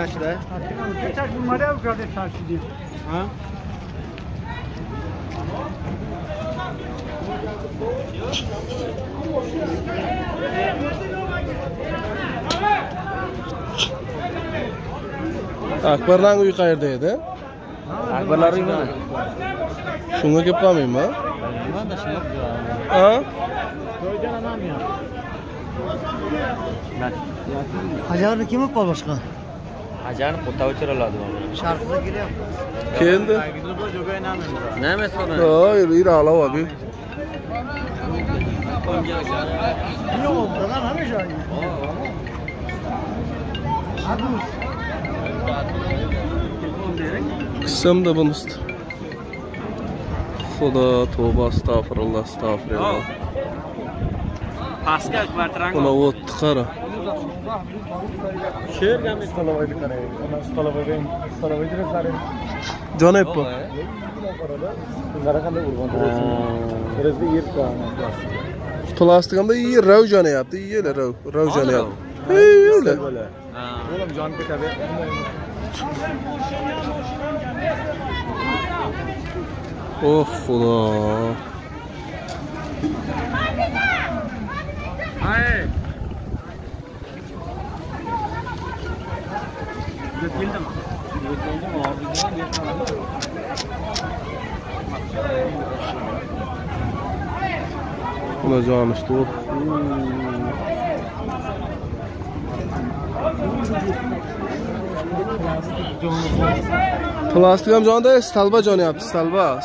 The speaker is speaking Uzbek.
çarşıda? Geçen gün Maria yukarıda çarşıdayım. Ha? Akbardan uy qayerda edi? Akbarlar uy mana. Shunga kelib qolmaymi? Mana shunga. Ha? To'ydan anam ya. Hajarni kim o'par boshqa? Hajarni qo'ta o'chiroladi mana. Sharqqa kelyapti. Keldi. Nima so'radi? Hayır, yürü ala abi. Yo'q, buradan hamisha. Adus. Kıssam da bunu üstü. Xudo, tövbe, estağfurullah, estağfurullah. Pascal kvartirang. Buna o'tdi qara. Sheergami stolovaydi qarang. Ona stolovaydi reslari. Jon ep bu. Bunlara qanday urgan bo'lsin. Bizga yerda. Plastikanda iyi rav joni yaptı. İyi öyle rav joni yaptı. Öyle. Oğlum jon ketadi. Oh Xudo. Hay. Keldim. Buna jon işte. Plastik ham jonda, stalba joni yaptı, stalba.